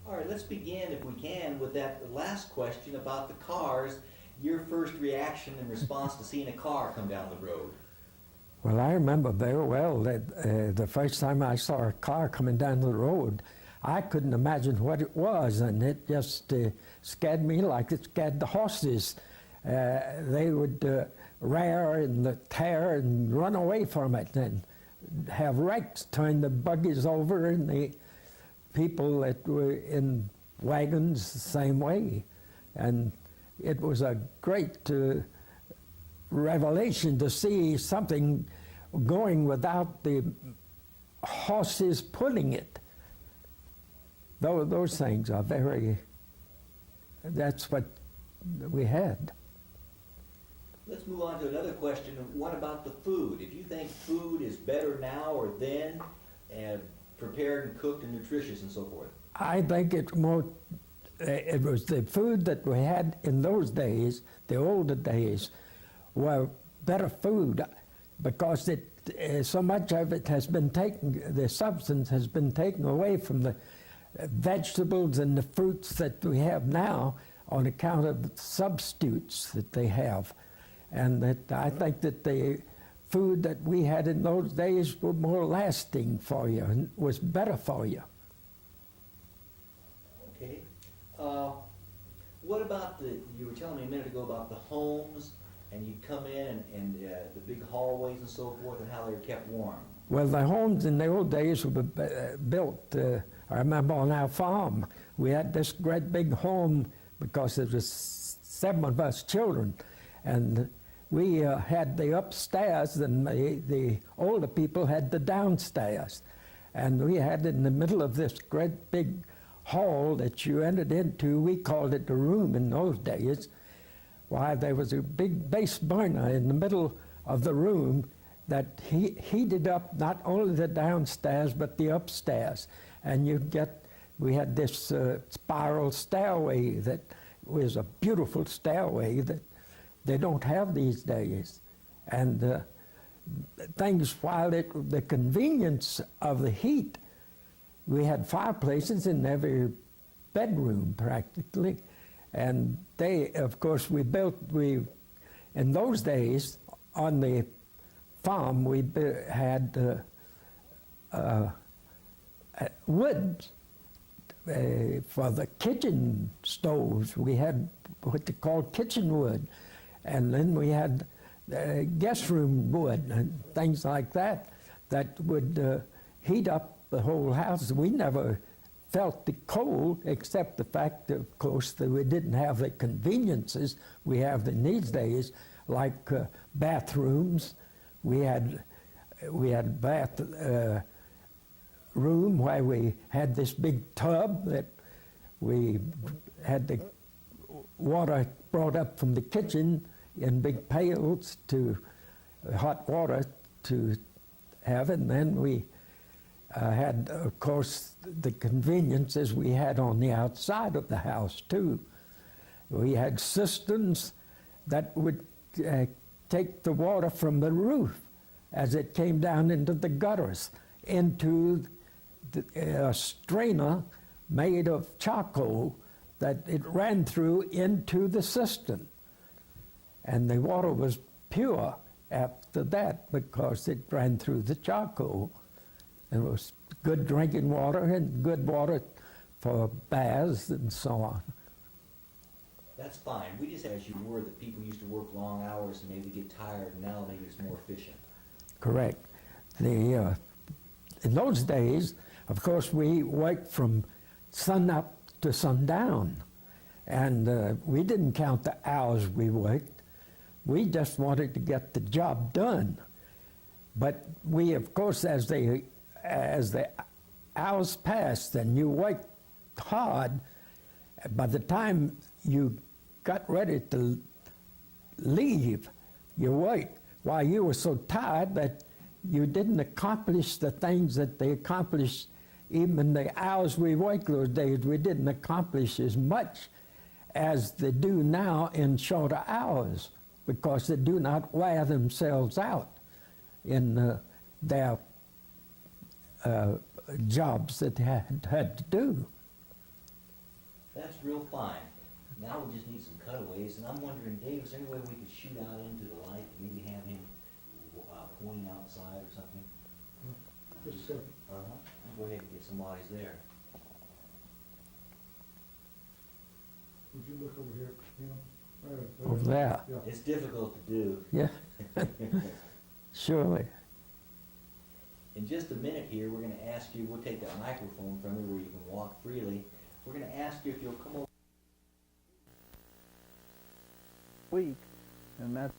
All right, let's begin, if we can, with that last question about the cars. Your first reaction in response to seeing a car come down the road. Well, I remember very well that the first time I saw a car coming down the road, I couldn't imagine what it was, and it just scared me like it scared the horses. They would rear and tear and run away from it and have wrecks, turn the buggies over, and the people that were in wagons the same way. And it was a great revelation to see something going without the horses pulling it. Those things are very, that's what we had. Let's move on to another question. What about the food? If you think food is better now or then, prepared and cooked and nutritious and so forth. I think it was the food that we had in those days, the older days, were better food because so much of it has been taken, the substance has been taken away from the vegetables and the fruits that we have now on account of substitutes that they have. And that I think that the food that we had in those days were more lasting for you and was better for you. Okay. What about you were telling me a minute ago about the homes, and you'd come in and the big hallways and so forth, and how they were kept warm. Well, the homes in the old days were built, I remember on our farm, we had this great big home because there was 7 of us children, and we had the upstairs, and the older people had the downstairs. And we had in the middle of this great big hall that you entered into, we called it the room in those days. Why, there was a big base burner in the middle of the room that heated up not only the downstairs but the upstairs. And we had this spiral stairway that was a beautiful stairway that they don't have these days. And things, while the convenience of the heat, we had fireplaces in every bedroom practically. And of course, in those days, on the farm, we had wood for the kitchen stoves. We had what they called kitchen wood. And then we had guest room wood and things like that would heat up the whole house. We never felt the cold, except the fact, of course, that we didn't have the conveniences we have in these days, like bathrooms. We had bath room where we had this big tub that we had the water brought up from the kitchen in big pails to hot water to have it. And then we had, of course, the conveniences we had on the outside of the house, too. We had cisterns that would take the water from the roof as it came down into the gutters, into a strainer made of charcoal that it ran through into the cistern. And the water was pure after that because it ran through the charcoal. It was good drinking water and good water for baths and so on. That's fine. We just, as you were, that people used to work long hours and maybe get tired, and now maybe it's more efficient. Correct. In those days, of course, we worked from sun up to sundown. And we didn't count the hours we worked. We just wanted to get the job done. But we, of course, as the hours passed and you worked hard, by the time you got ready to leave your work, why, you were so tired that you didn't accomplish the things that they accomplished. Even in the hours we worked those days, we didn't accomplish as much as they do now in shorter hours, because they do not wear themselves out in their jobs that they had to do. that's real fine. Now we just need some cutaways, and I'm wondering, Dave, is there any way we could shoot out into the light, and maybe have him pointing outside or something? Just a second. I'll go ahead and get some eyes there. Would you look over here, you know? Over there. Yeah. It's difficult to do. Yeah, surely. In just a minute here, we're gonna ask you, we'll take that microphone from you where you can walk freely. We're gonna ask you if you'll come over. Week, and that's